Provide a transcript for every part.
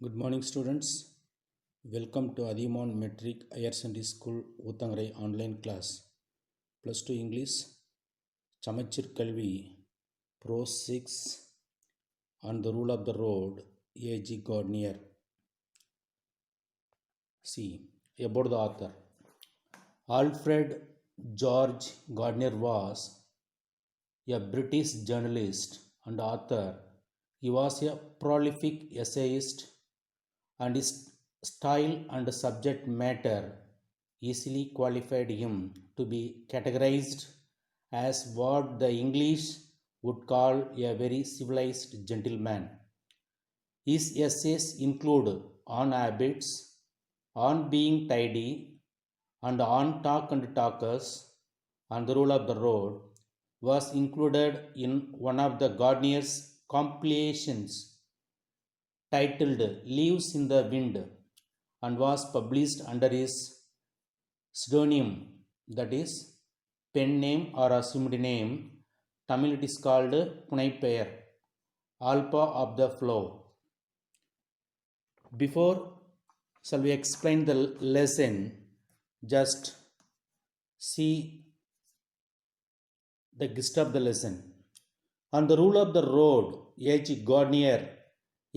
Good morning, students. Welcome to Adimon Metric Higher Secondary School Uthangarai online class. Plus 2 English, Chamachir Kalvi, Pro 6, on the Rule of the Road, A.G. Gardner. See, about the author. Alfred George Gardner was a British journalist and author. He was a prolific essayist, and his style and subject matter easily qualified him to be categorized as what the English would call a very civilized gentleman. His essays include On Habits, On Being Tidy, and On Talk and Talkers, and The Rule of the Road was included in one of the Gardner's compilations titled Leaves in the Wind and was published under his pseudonym, that is, pen name or assumed name. Tamil it is called Punaippeyar, Alpa of the Flow. Before shall we explain the lesson, just see the gist of the lesson. On the Rule of the Road, H. Gardner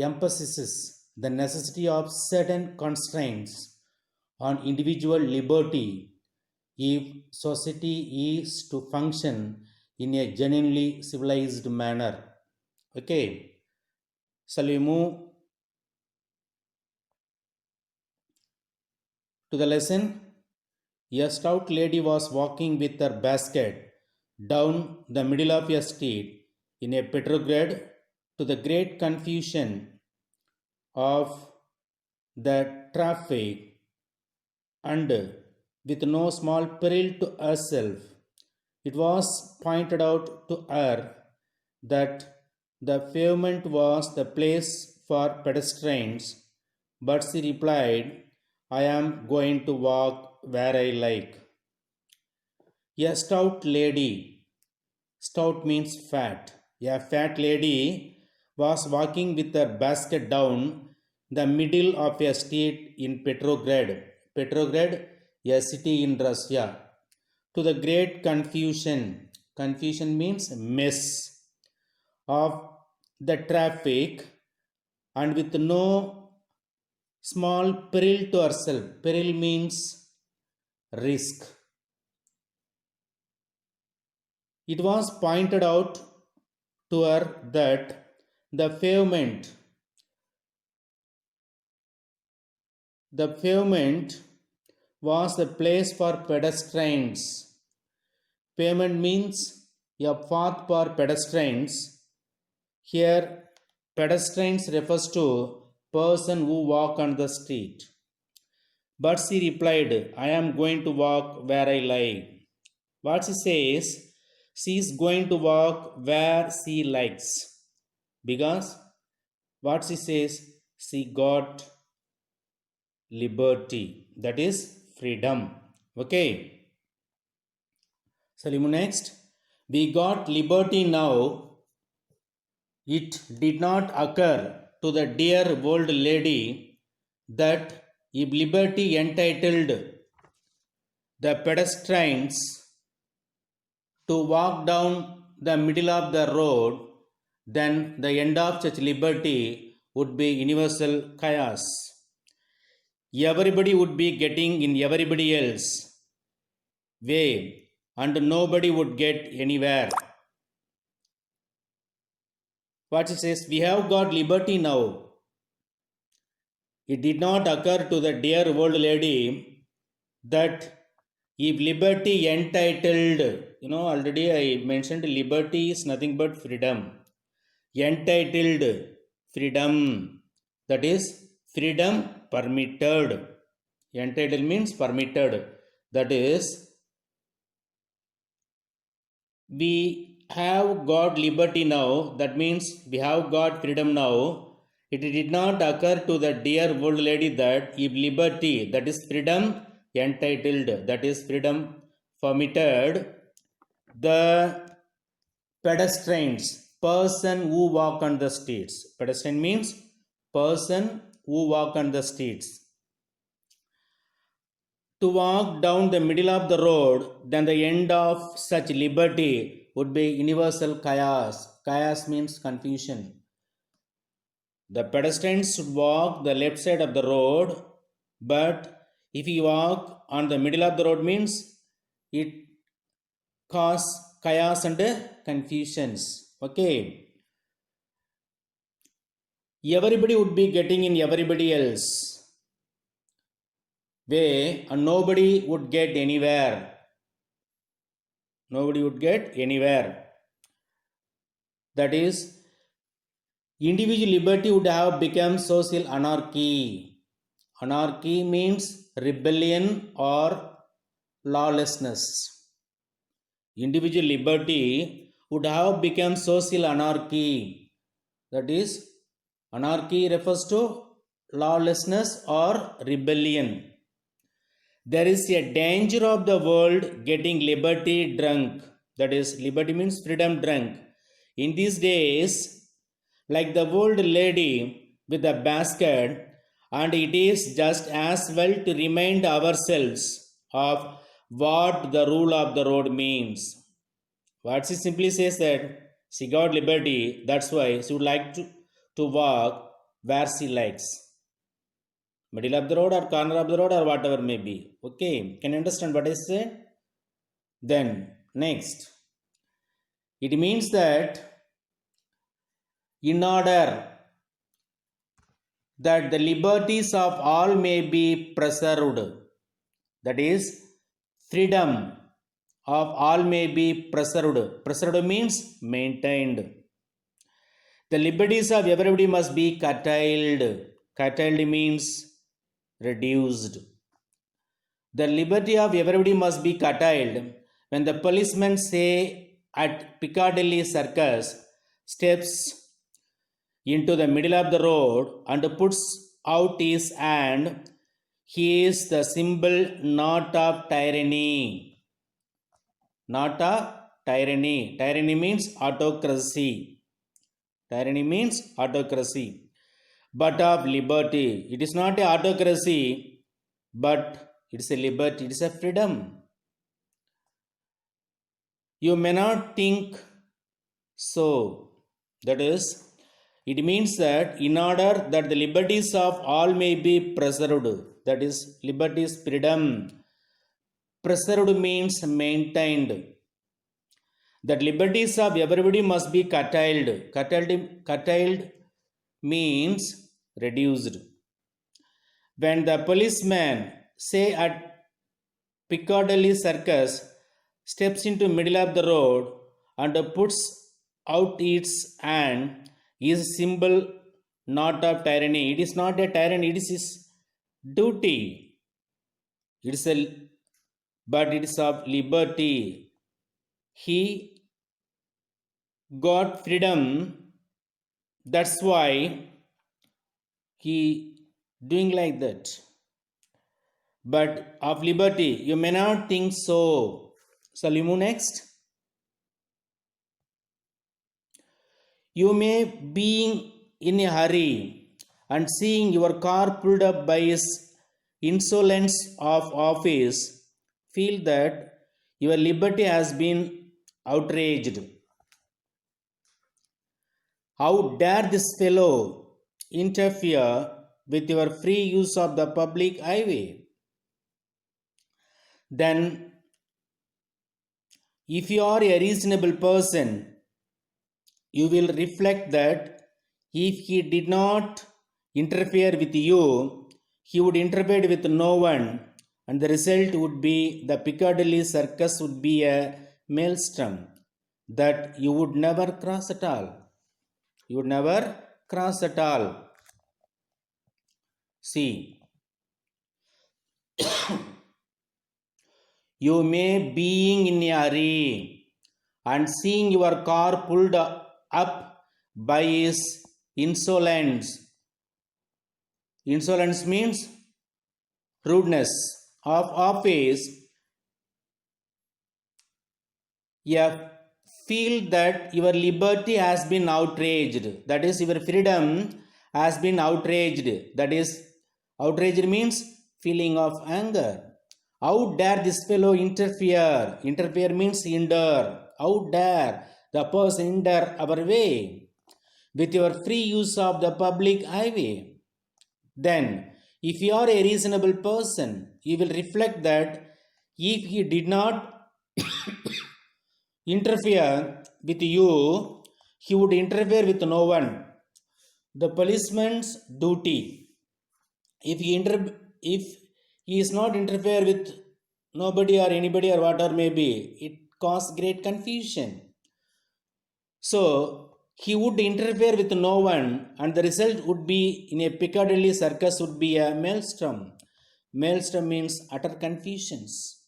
emphasizes the necessity of certain constraints on individual liberty if society is to function in a genuinely civilized manner. Okay, shall we move to the lesson? A stout lady was walking with her basket down the middle of a street in a Petrograd, to the great confusion of the traffic and with no small peril to herself. It was pointed out to her that the pavement was the place for pedestrians, but she replied, I am going to walk where I like. A stout lady, stout means fat, a fat lady was walking with her basket down the middle of a street in Petrograd. Petrograd, a city in Russia. To the great confusion, confusion means mess, of the traffic, and with no small peril to herself. Peril means risk. It was pointed out to her that the pavement was the place for pedestrians. Pavement means a path for pedestrians. Here, pedestrians refers to person who walk on the street. But she replied, I am going to walk where I like. What she says, she is going to walk where she likes. Because what she says, she got liberty, that is freedom. Okay. So next, we got liberty now. It did not occur to the dear old lady that if liberty entitled the pedestrians to walk down the middle of the road, then the end of such liberty would be universal chaos. Everybody would be getting in everybody else's way and nobody would get anywhere. What it says, we have got liberty now. It did not occur to the dear old lady that if liberty entitled, already I mentioned liberty is nothing but freedom. Entitled freedom, that is freedom permitted. Entitled means permitted, that is we have got liberty now, that means we have got freedom now. It did not occur to the dear old lady that if liberty, that is freedom entitled, that is freedom permitted, the pedestrians, person who walk on the streets. Pedestrian means person who walk on the streets. To walk down the middle of the road, then the end of such liberty would be universal chaos. Chaos means confusion. The pedestrians should walk the left side of the road, but if you walk on the middle of the road means it cause chaos and confusions. Okay. Everybody would be getting in everybody else way and nobody would get anywhere. Nobody would get anywhere. That is, individual liberty would have become social anarchy. Anarchy means rebellion or lawlessness. Individual liberty would have become social anarchy. That is, anarchy refers to lawlessness or rebellion. There is a danger of the world getting liberty drunk. That is, liberty means freedom drunk. In these days, like the old lady with the basket, and it is just as well to remind ourselves of what the rule of the road means. What she simply says that she got liberty, that's why she would like to walk where she likes. Middle of the road or corner of the road or whatever may be. Okay, can you understand what I say? Then, next. It means that in order that the liberties of all may be preserved, that is, freedom of all may be preserved. Preserved means maintained. The liberties of everybody must be curtailed. Curtailed means reduced. The liberty of everybody must be curtailed when the policemen say at Piccadilly Circus steps into the middle of the road and puts out his hand, he is the symbol not of tyranny. Not of tyranny. Tyranny means autocracy. Tyranny means autocracy. But of liberty. It is not a autocracy, but it's a liberty, it's a freedom. You may not think so. That is, it means that in order that the liberties of all may be preserved, that is, liberty is freedom. Preserved means maintained. That liberties of everybody must be curtailed. Curtailed means reduced. When the policeman, say at Piccadilly Circus, steps into middle of the road and puts out its hand, is a symbol not of tyranny. It is not a tyranny, it is his duty. But it is of liberty. He got freedom, that's why he doing like that. But of liberty, you may not think so. Shall we move next? You may being in a hurry and seeing your car pulled up by his insolence of office, feel that your liberty has been outraged. How dare this fellow interfere with your free use of the public highway? Then, if you are a reasonable person, you will reflect that if he did not interfere with you, he would interfere with no one, and the result would be the Piccadilly Circus would be a maelstrom that you would never cross at all. You would never cross at all. See, you may being in a hurry and seeing your car pulled up by his insolence. Insolence means rudeness of office. You feel that your liberty has been outraged. That is, your freedom has been outraged. That is, outraged means feeling of anger. How dare this fellow interfere? Interfere means hinder. How dare the person hinder our way with your free use of the public highway? Then, if you are a reasonable person, you will reflect that if he did not interfere with you, he would interfere with no one. The policeman's duty. If he is not interfere with nobody or anybody or whatever may be, it causes great confusion. So he would interfere with no one, and the result would be in a Piccadilly circus would be a maelstrom. Maelstrom means utter confusions.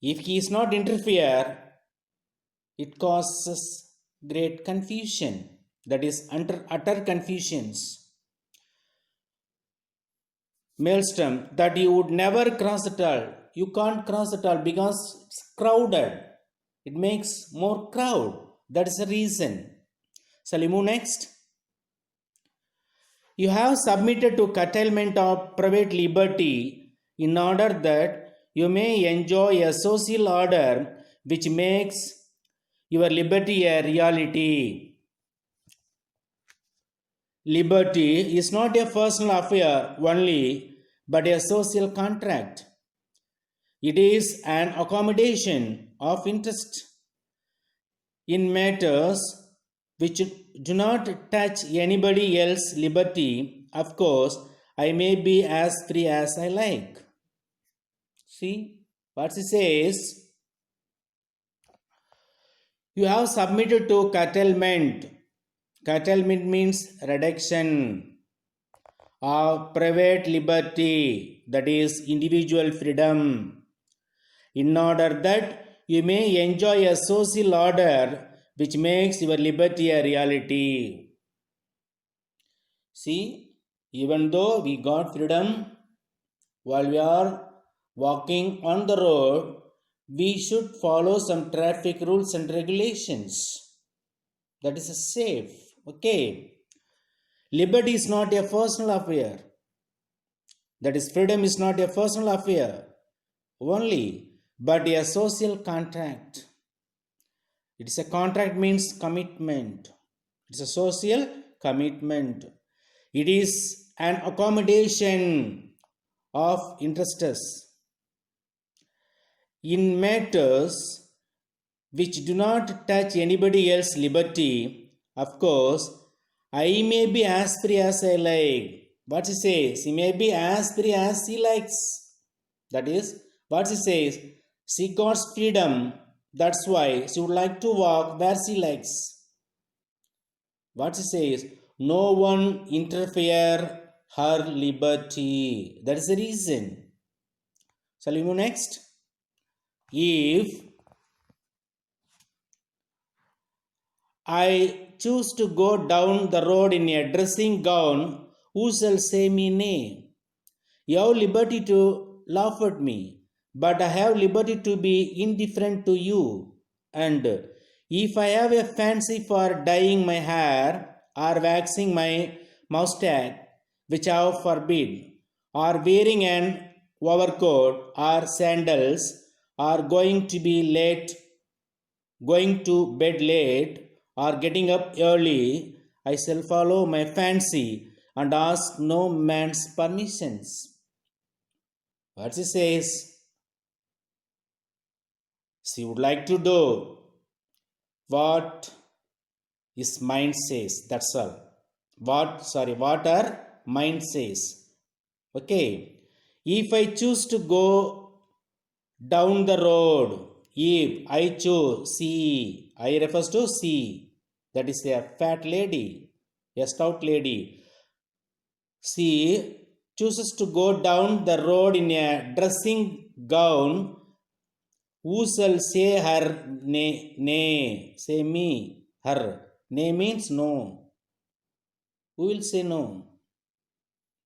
If he is not interfere, it causes great confusion. That is utter confusions. Maelstrom that you would never cross at all. You can't cross at all because it's crowded. It makes more crowd. That is the reason. Shall we move next? You have submitted to curtailment of private liberty in order that you may enjoy a social order which makes your liberty a reality. Liberty is not a personal affair only, but a social contract. It is an accommodation of interest in matters which do not touch anybody else's liberty. Of course, I may be as free as I like. See what he says. You have submitted to curtailment. Curtailment means reduction of private liberty, that is individual freedom, in order that you may enjoy a social order which makes your liberty a reality. See, even though we got freedom while we are walking on the road, we should follow some traffic rules and regulations. That is safe. Okay. Liberty is not a personal affair. That is, freedom is not a personal affair only, but a social contract. It is a contract means commitment. It is a social commitment. It is an accommodation of interests in matters which do not touch anybody else's liberty. Of course, I may be as free as I like. What he says, he may be as free as he likes. That is, what he says, she got freedom. That's why she would like to walk where she likes. What he says, no one interfere her liberty. That is the reason. Shall we move next? If I choose to go down the road in a dressing gown, who shall say me nay? You have liberty to laugh at me, but I have liberty to be indifferent to you. And if I have a fancy for dyeing my hair or waxing my moustache, which I have forbid, or wearing an overcoat or sandals, or going to bed late, or getting up early, I shall follow my fancy and ask no man's permissions. What she says, she would like to do what his mind says. That's all. What her mind says. Okay. If I choose to go down the road, if I choose, see, I refers to see, that is a fat lady, a stout lady. She chooses to go down the road in a dressing gown, who shall say her nay? Say me, her. Nay means no. Who will say no?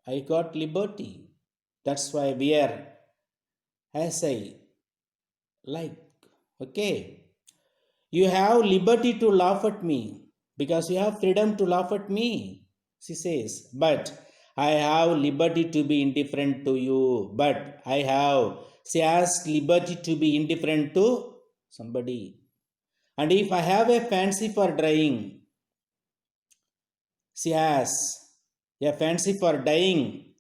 I got liberty. That's why I wear as I like. Okay. You have liberty to laugh at me because you have freedom to laugh at me. She says, but I have liberty to be indifferent to you. But I have. She has liberty to be indifferent to somebody. And if I have a fancy for drying, she has a fancy for dyeing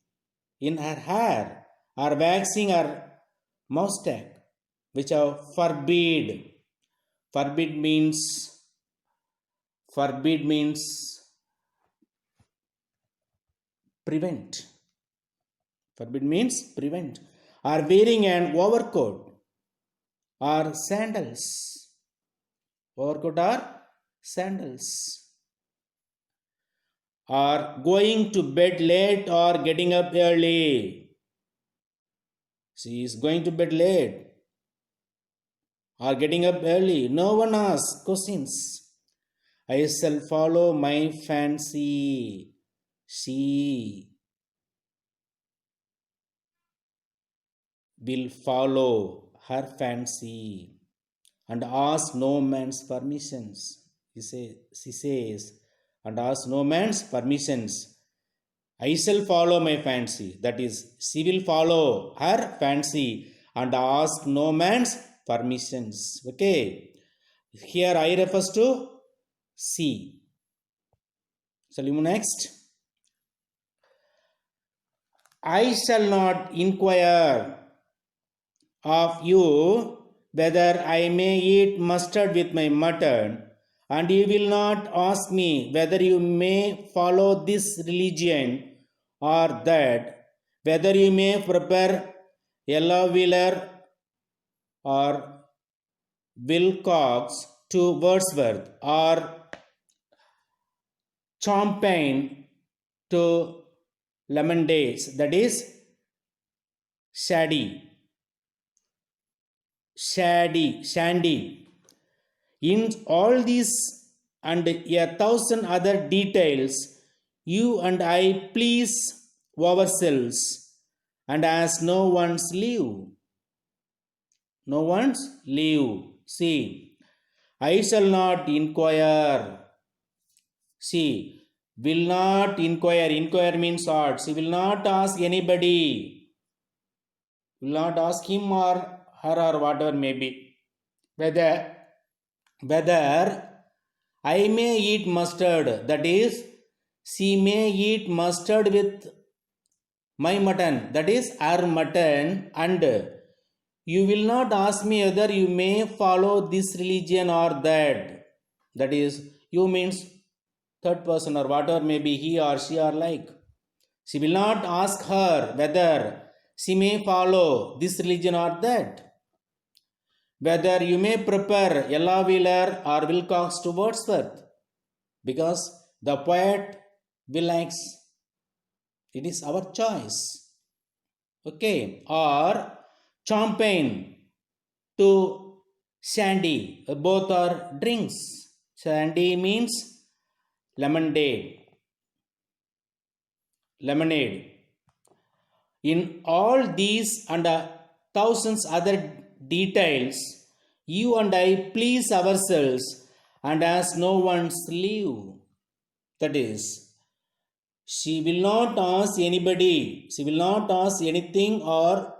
in her hair or waxing her mustache, which are forbid. Forbid means forbid means prevent. Forbid means prevent. Or wearing an overcoat or sandals. Overcoat or sandals. Or going to bed late or getting up early. She is going to bed late or getting up early. No one asks questions. I shall follow my fancy. She will follow her fancy and ask no man's permissions. She says, and ask no man's permissions. I shall follow my fancy. That is, she will follow her fancy and ask no man's permissions. Okay. Here I refers to she. Shall we move next? I shall not inquire of you whether I may eat mustard with my mutton, and you will not ask me whether you may follow this religion or that, whether you may prepare yellow wheeler or Wilcox to Wordsworth or champagne to lemonades, that is shandy. In all these and a thousand other details, you and I please ourselves, and as no one's leave. No one's leave. See, I shall not inquire. She will not inquire. Inquire means what? She will not ask anybody. Will not ask him or her or whatever may be. Whether I may eat mustard. That is, she may eat mustard with my mutton. That is her mutton. And you will not ask me whether you may follow this religion or that. That is, you means third person or whatever may be he or she or like. She will not ask her whether she may follow this religion or that. Whether you may prepare Ella Wheeler or Wilcox to Wordsworth, because the poet will likes. It is our choice. Okay. Or champagne to shandy. Both are drinks. Shandy means lemonade. In all these and thousands other details, you and I please ourselves and as no one's leave. That is, she will not ask anybody, she will not ask anything or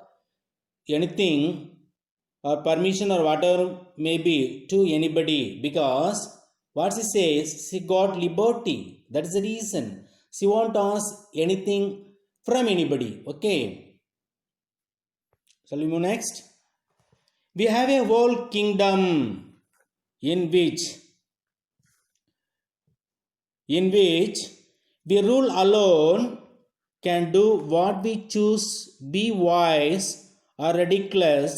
permission or whatever may be to anybody, because what she says, she got liberty. That is the reason. She won't ask anything from anybody. Okay. Shall we move next? We have a whole kingdom in which we rule alone, can do what we choose, be wise or ridiculous,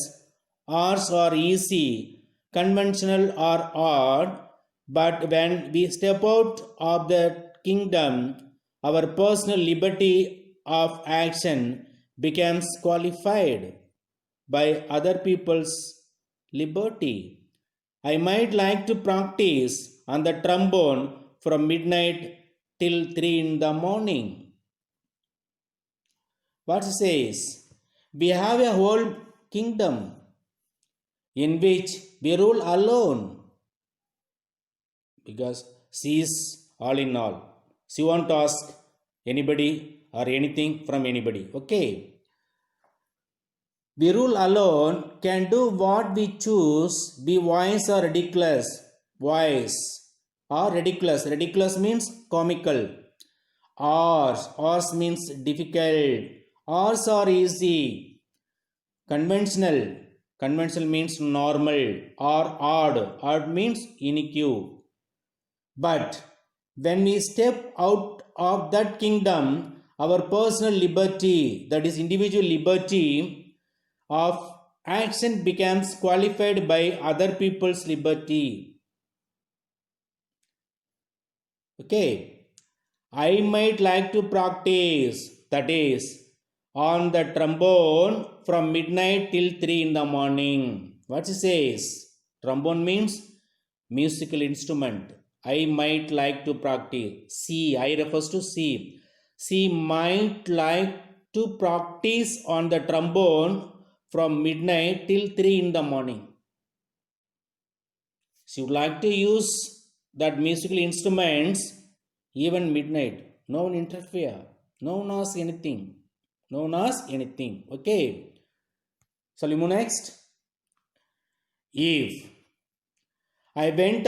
ours or easy, conventional or odd. But when we step out of the kingdom, our personal liberty of action becomes qualified by other people's liberty. I might like to practice on the trombone from midnight till 3 in the morning. What it says? We have a whole kingdom in which we rule alone, because she is all in all. She won't ask anybody or anything from anybody. Okay. We rule alone, can do what we choose, be wise or ridiculous. Wise or ridiculous. Ridiculous means comical. Ours means difficult. Ours are easy. Conventional. Conventional means normal. Or odd. Odd means unique. But when we step out of that kingdom, our personal liberty, that is individual liberty of action, becomes qualified by other people's liberty. Okay. I might like to practice, that is, on the trombone from midnight till 3 in the morning. What it says? Trombone means musical instrument. I might like to practice. She, I refers to she. She might like to practice on the trombone from midnight till 3 in the morning. She would like to use that musical instruments even midnight. No one interfere. No one asks anything. No one asks anything. Okay. Shall we move next? If I went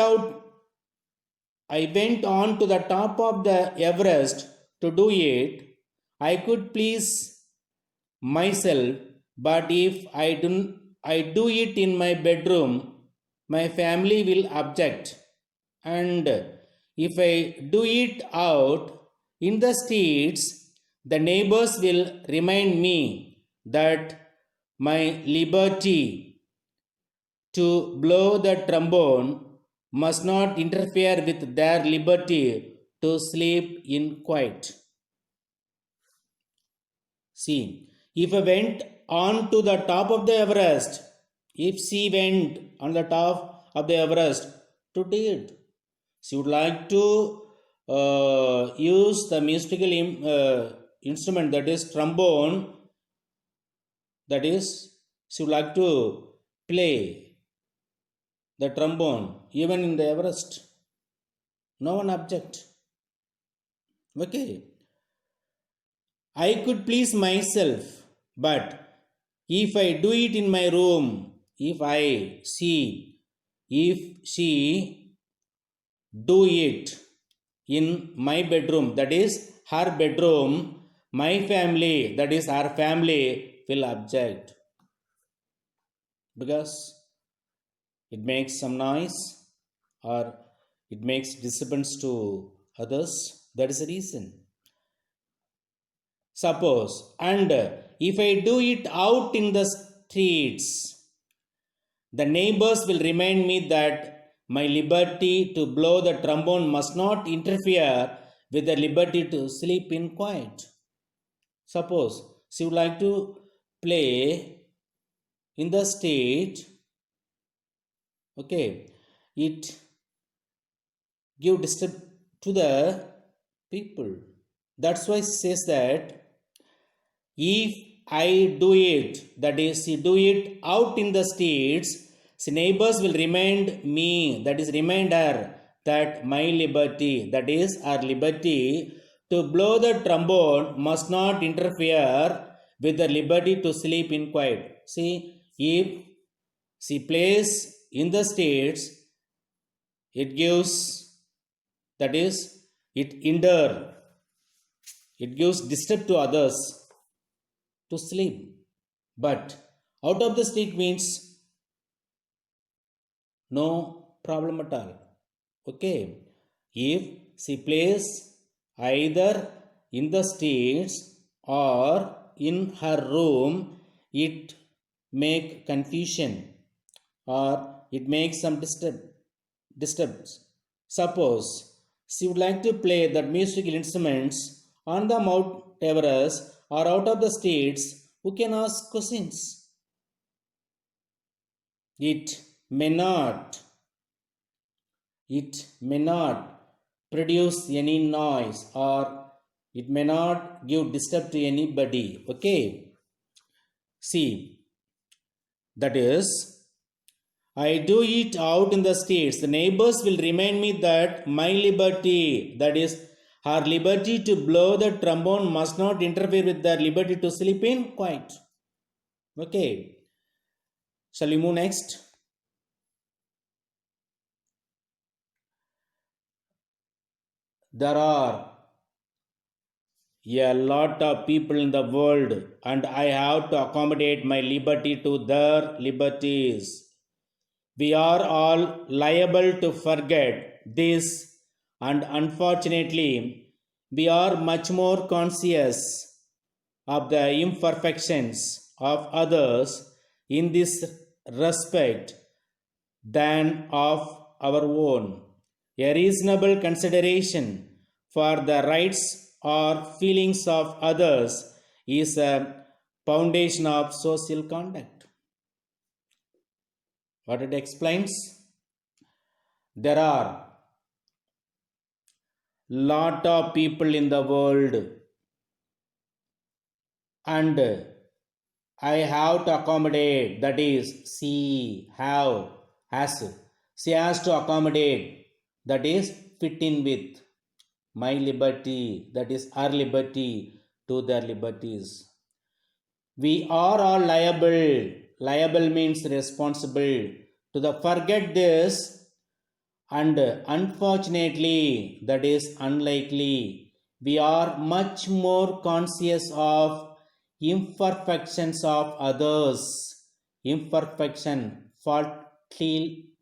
on to the top of the Everest to do it, I could please myself, but if I do it in my bedroom, my family will object. And if I do it out in the streets, the neighbors will remind me that my liberty to blow the trombone must not interfere with their liberty to sleep in quiet. See, if I went on to the top of the Everest, if she went on the top of the Everest to do it, she would like to use the musical instrument, that is trombone, that is, she would like to play the trombone even in the Everest. No one object. Okay. I could please myself, but if I do it in my room, if she do it in my bedroom, that is her bedroom, my family, that is her family, will object, because it makes some noise or it makes disturbance to others. That is the reason. Suppose, and if I do it out in the streets, the neighbors will remind me that my liberty to blow the trombone must not interfere with the liberty to sleep in quiet. Suppose she would like to play in the stage. Okay, it give disturb to the people. That's why she says that if I do it, that is, she do it out in the streets, the neighbors will remind me, that is, remind her that my liberty, that is, our liberty to blow the trombone must not interfere with the liberty to sleep in quiet. See, if she plays in the streets, it gives, that is, it gives disturb to others to sleep. But out of the street means no problem at all. Okay. If she plays either in the streets or in her room, it make confusion or it makes some disturbance. Suppose she would like to play the musical instruments on the Mount Everest or out of the streets, who can ask questions? It may not produce any noise or it may not give disturb to anybody. Okay. See, that is, I do it out in the streets, the neighbors will remind me that my liberty, that is, Her liberty to blow the trombone must not interfere with their liberty to sleep in quiet. Okay. Shall we move next? There are a lot of people in the world, and I have to accommodate my liberty to their liberties. We are all liable to forget this, and unfortunately, we are much more conscious of the imperfections of others in this respect than of our own. A reasonable consideration for the rights or feelings of others is a foundation of social conduct. What it explains? There are lot of people in the world, and I have to accommodate, that is, she has to accommodate, that is, fit in with my liberty, that is, our liberty to their liberties. We are all liable means responsible to the forget this, and unfortunately, that is unlikely, we are much more conscious of imperfections of others,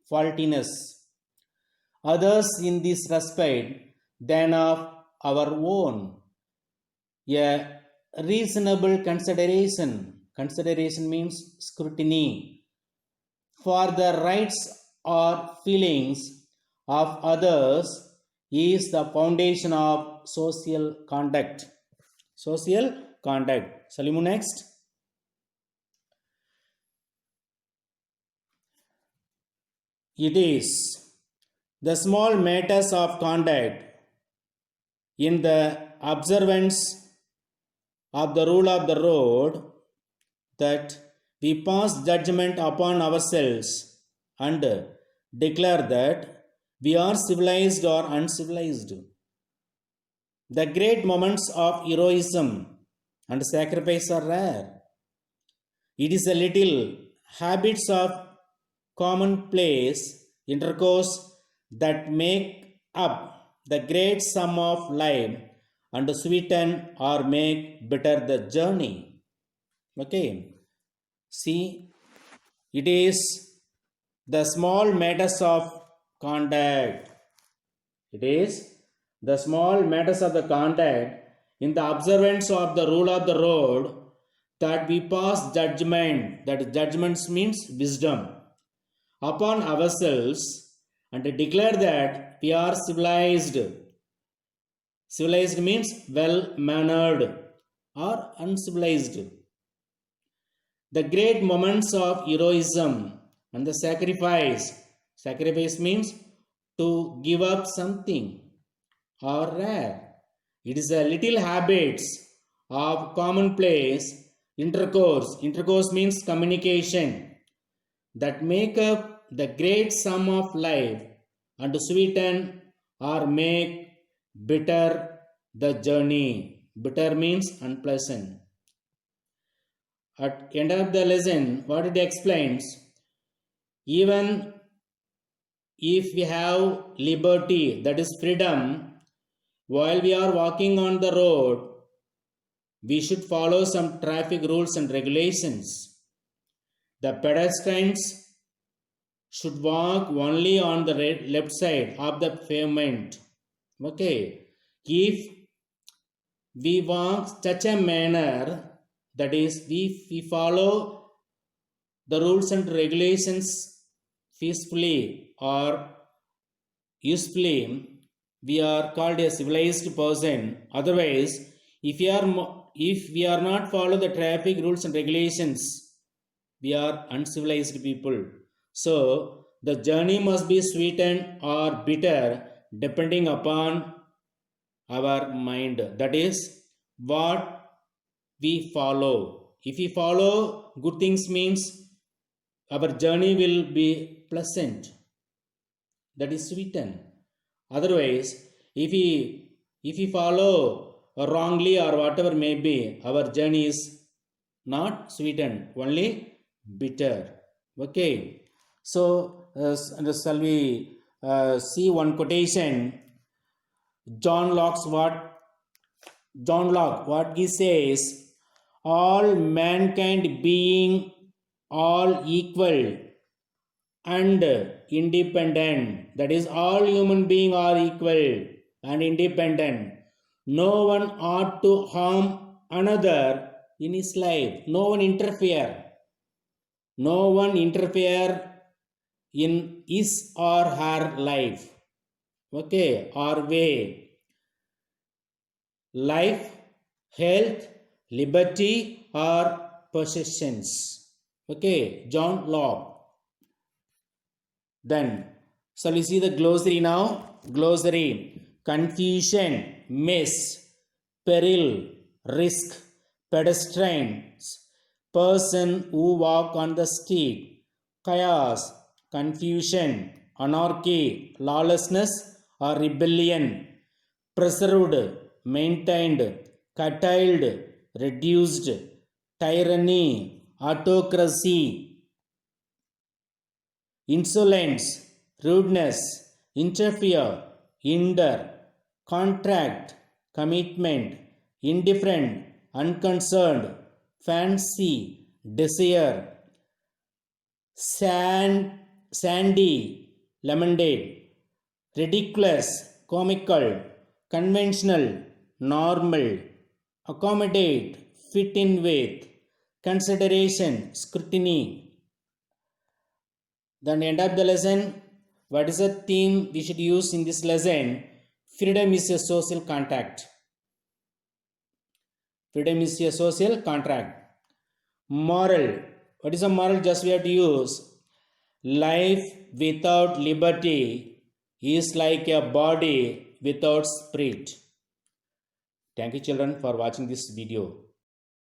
faultiness others in this respect than of our own. A reasonable consideration means scrutiny for the rights or feelings of others is the foundation of social conduct. Social conduct. Shall we move next? It is the small matters of conduct in the observance of the rule of the road that we pass judgment upon ourselves and declare that we are civilized or uncivilized. The great moments of heroism and sacrifice are rare. It is a little habits of commonplace intercourse that make up the great sum of life and sweeten or make better the journey. Okay. See, it is the small matters of conduct. It is the small matters of the conduct in the observance of the rule of the road that we pass judgment. That judgments means wisdom upon ourselves and declare that we are civilized. Civilized means well mannered or uncivilized. The great moments of heroism and the sacrifice. Sacrifice means to give up something or rare. It is a little habits of commonplace intercourse. Intercourse means communication that make up the great sum of life and sweeten or make bitter the journey. Bitter means unpleasant. At end of the lesson, what it explains, even if we have liberty, that is freedom, while we are walking on the road, we should follow some traffic rules and regulations. The pedestrians should walk only on the left side of the pavement. Okay. If we walk such a manner, that is, we follow the rules and regulations peacefully or usefully, we are called a civilized person. Otherwise, if we are not follow the traffic rules and regulations, we are uncivilized people. So the journey must be sweetened or bitter depending upon our mind. That is what we follow. If we follow good things means our journey will be pleasant. That is sweetened. Otherwise, if we If we follow wrongly or whatever may be, our journey is not sweetened, only bitter. Okay, so shall we see one quotation? John Locke, what he says: all mankind being all equal and independent, that is, all human beings are equal and independent. No one ought to harm another in his life. No one interfere. No one interfere in his or her life. Okay, or way. Life, health, liberty, or possessions. Okay, John Locke. Then, shall we see the glossary now? Glossary: confusion, miss, peril, risk, pedestrians, person who walk on the street, chaos, confusion, anarchy, lawlessness or rebellion, preserved, maintained, curtailed, reduced, tyranny, autocracy, insolence, rudeness, interfere, hinder, contract, commitment, indifferent, unconcerned, fancy, desire, sandy, lemonade, ridiculous, comical, conventional, normal, accommodate, fit in with, consideration, scrutiny. Then end of the lesson, what is the theme we should use in this lesson? Freedom is a social contract. Freedom is a social contract. Moral, what is a moral? Just we have to use: life without liberty is like a body without spirit. Thank you children for watching this video.